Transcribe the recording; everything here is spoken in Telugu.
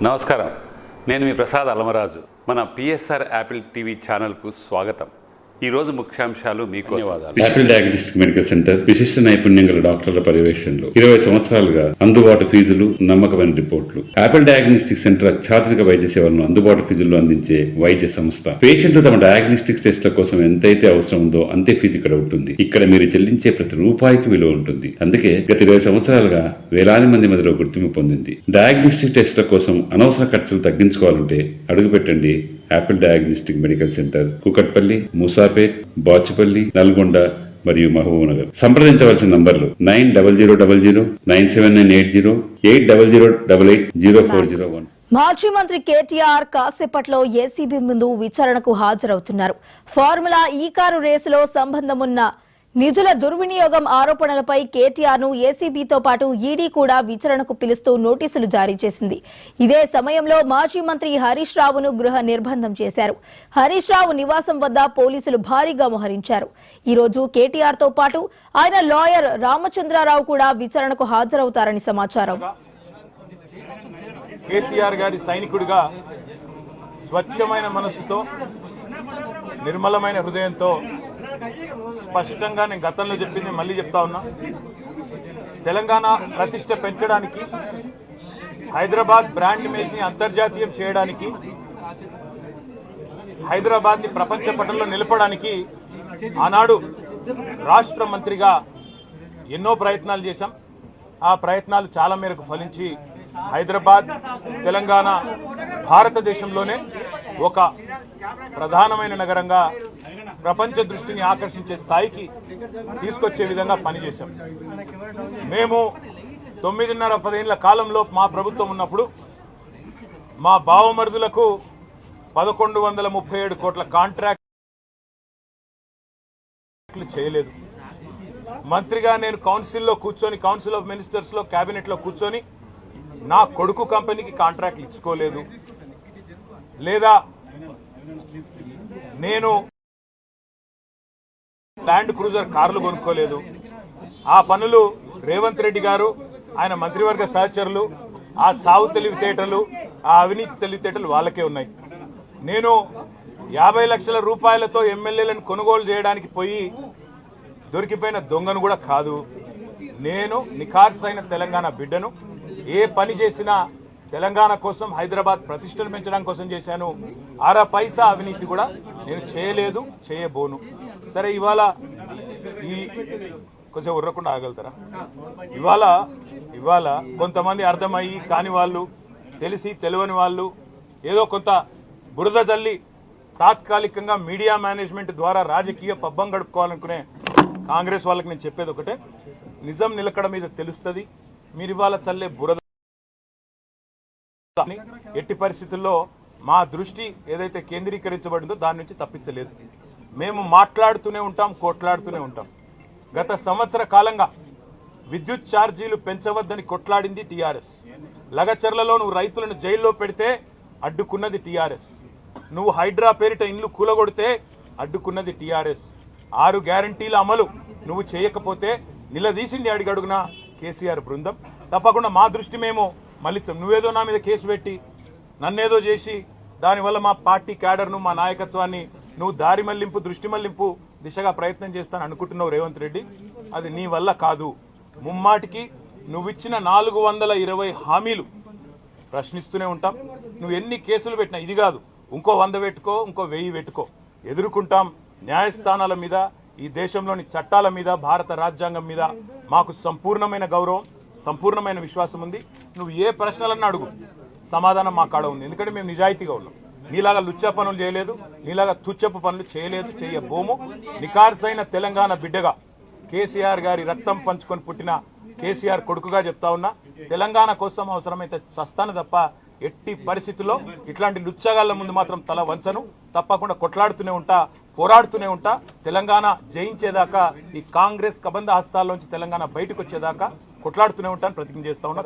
నమస్కారం, నేను మీ ప్రసాద్ అలమరాజు. మన పిఎస్ఆర్ యాపిల్ టీవీ ఛానల్కు స్వాగతం. ఈరోజు ముఖ్యాంశాలు మీకు ధన్యవాదాలు. యాపిల్ డయాగ్నోస్టిక్ మెడికల్ సెంటర్ విశిష్ట నైపుణ్యం గల డాక్టర్ల పర్యవేక్షణలో 20 సంవత్సరాలుగా అందుబాటు ఫీజులు, నమ్మకమైన రిపోర్టులు. యాపిల్ డయాగ్నోస్టిక్ సెంటర్ అత్యాధునిక వైద్య సేవలను అందుబాటు ఫీజుల్లో అందించే వైద్య సంస్థ. పేషెంట్లు తమ డయాగ్నోస్టిక్ టెస్ట్ల కోసం ఎంతైతే అవసరం ఉందో అంతే ఫీజు ఇక్కడ ఉంటుంది. ఇక్కడ మీరు చెల్లించే ప్రతి రూపాయికి విలువ ఉంటుంది. అందుకే గత 20 సంవత్సరాలుగా వేలాది మంది మధ్యలో గుర్తింపు పొందింది. డయాగ్నోస్టిక్ టెస్ట్ల కోసం అనవసర ఖర్చులు తగ్గించుకోవాలంటే అడుగుపెట్టండి Apple diagnostic medical center, Kukatpally, Moosapet, Bachupally, Nalgonda మరియు మహబూబ్నగర్. సంప్రదించవలసిన నంబర్లు 9000 97980 8008804001. మాజీ మంత్రి కేటీఆర్ కాసేపట్లో ఏసీబీ ముందు విచారణకు హాజరవుతున్నారు. ఫార్ములా ఈ కారు రేసులో సంబంధమున్న నిధుల దుర్వినియోగం ఆరోపణలపై కేటీఆర్ ను ఏసీబీతో పాటు ఈడీ కూడా విచారణకు పిలుస్తూ నోటీసులు జారీ చేసింది. ఇదే సమయంలో మాజీ మంత్రి హరీష్ రావును గృహ నిర్బంధం చేశారు. హరీష్ రావు నివాసం వద్ద పోలీసులు భారీగా మోహరించారు. ఈ రోజు కేటీఆర్ తో పాటు ఆయన లాయర్ రామచంద్రరావు కూడా విచారణకు హాజరవుతారని సమాచారం. కేసీఆర్ గారి సైనికుడిగా స్వచ్ఛమైన మనస్సుతో, నిర్మలమైన హృదయంతో స్పష్టంగా నేను గతంలో చెప్పింది మళ్ళీ చెప్తా ఉన్నా. తెలంగాణ ప్రతిష్ట పెంచడానికి, హైదరాబాద్ బ్రాండ్ ఇమేజ్ ని అంతర్జాతీయం చేయడానికి, హైదరాబాద్ ని ప్రపంచ పటంలో నిలపడానికి ఆనాడు రాష్ట్ర మంత్రిగా ఎన్నో ప్రయత్నాలు చేశాం. ఆ ప్రయత్నాలు చాలా మేరకు ఫలించి హైదరాబాద్, తెలంగాణ భారతదేశంలోనే ఒక ప్రధానమైన నగరంగా ప్రపంచ దృష్టిని ఆకర్షించే స్థాయికి తీసుకొచ్చే విధంగా పనిచేశాం. మేము 9.5-10 ఏళ్ల కాలంలో మా ప్రభుత్వం ఉన్నప్పుడు మా బావమరుదులకు 1137 కోట్ల కాంట్రాక్ట్లు చేయలేదు. మంత్రిగా నేను కౌన్సిల్లో కూర్చొని, కౌన్సిల్ ఆఫ్ మినిస్టర్స్లో, క్యాబినెట్లో కూర్చొని నా కొడుకు కంపెనీకి కాంట్రాక్ట్లు ఇచ్చుకోలేదు. లేదా నేను ల్యాండ్ క్రూజర్ కార్లు కొనుక్కోలేదు. ఆ పనులు రేవంత్ రెడ్డి గారు, ఆయన మంత్రివర్గ సహచరులు, ఆ సాగు తెలివితేటలు, ఆ అవినీతి తెలివితేటలు వాళ్ళకే ఉన్నాయి. నేను 50 లక్షల రూపాయలతో ఎమ్మెల్యేలను కొనుగోలు చేయడానికి పోయి దొరికిపోయిన దొంగను కూడా కాదు. నేను నిఖార్సైన తెలంగాణ బిడ్డను. ఏ పని చేసినా తెలంగాణ కోసం, హైదరాబాద్ ప్రతిష్టలు పెంచడం కోసం చేశాను. అర పైసా అవినీతి కూడా నేను చేయలేదు, చేయబోను. సరే, ఇవాళ ఈ కొంచెం ఉర్రకుండా ఆగలుగుతారా? ఇవాళ కొంతమంది అర్థమయ్యి కాని వాళ్ళు, తెలిసి తెలియని వాళ్ళు ఏదో కొంత బురద జల్లి తాత్కాలికంగా మీడియా మేనేజ్మెంట్ ద్వారా రాజకీయ పబ్బం గడుపుకోవాలనుకునే కాంగ్రెస్ వాళ్ళకి నేను చెప్పేది ఒకటే, నిజం నిలకడ మీద తెలుస్తుంది. మీరు ఇవాళ చల్లే బురద ఎట్టి పరిస్థితుల్లో మా దృష్టి ఏదైతే కేంద్రీకరించబడిందో దాని నుంచి తప్పించలేదు. మేము మాట్లాడుతూనే ఉంటాం, కొట్లాడుతూనే ఉంటాం. గత సంవత్సర కాలంగా విద్యుత్ ఛార్జీలు పెంచవద్దని కొట్లాడింది టీఆర్ఎస్. లగచర్లలో నువ్వు రైతులను జైల్లో పెడితే అడ్డుకున్నది టీఆర్ఎస్. నువ్వు హైడ్రా పేరిట ఇండ్లు కూలగొడితే అడ్డుకున్నది టీఆర్ఎస్. 6 గ్యారంటీల అమలు నువ్వు చేయకపోతే నిలదీసింది అడుగడుగున కేసీఆర్ బృందం. తప్పకుండా మా దృష్టి మేము మళ్ళించాం. నువ్వేదో నా మీద కేసు పెట్టి నన్నేదో చేసి దానివల్ల మా పార్టీ క్యాడర్ను, మా నాయకత్వాన్ని నువ్వు దారి మళ్లింపు, దృష్టి మళ్లింపు దిశగా ప్రయత్నం చేస్తాను అనుకుంటున్నావు రేవంత్ రెడ్డి. అది నీ వల్ల కాదు. ముమ్మాటికి నువ్విచ్చిన 420 హామీలు ప్రశ్నిస్తూనే ఉంటాం. నువ్వు ఎన్ని కేసులు పెట్టినా, ఇది కాదు ఇంకో 100 పెట్టుకో, ఇంకో 1000 పెట్టుకో, ఎదుర్కొంటాం. న్యాయస్థానాల మీద, ఈ దేశంలోని చట్టాల మీద, భారత రాజ్యాంగం మీద మాకు సంపూర్ణమైన గౌరవం, సంపూర్ణమైన విశ్వాసం ఉంది. నువ్వు ఏ ప్రశ్నలన్నా అడుగు, సమాధానం మా కాడ ఉంది. ఎందుకంటే మేము నిజాయితీగా ఉన్నాం. నీలాగా లుచ్చా పనులు చేయలేదు, నీలాగా తుచ్చపు పనులు చేయలేదు, చేయబోము. నిఖార్సైన తెలంగాణ బిడ్డగా, కేసీఆర్ గారి రక్తం పంచుకొని పుట్టిన కేసీఆర్ కొడుకుగా చెప్తా ఉన్నా, తెలంగాణ కోసం అవసరమైతే చస్తాను తప్ప ఎట్టి పరిస్థితుల్లో ఇట్లాంటి లుచ్చగాళ్ళ ముందు మాత్రం తల వంచను. తప్పకుండా కొట్లాడుతూనే ఉంటా, పోరాడుతూనే ఉంటా. తెలంగాణ జయించేదాకా, ఈ కాంగ్రెస్ కబంధ హస్తాల్లోంచి తెలంగాణ బయటకు వచ్చేదాకా కొట్లాడుతూనే ఉంటాను, ప్రతిజ్ఞ చేస్తా ఉన్నా.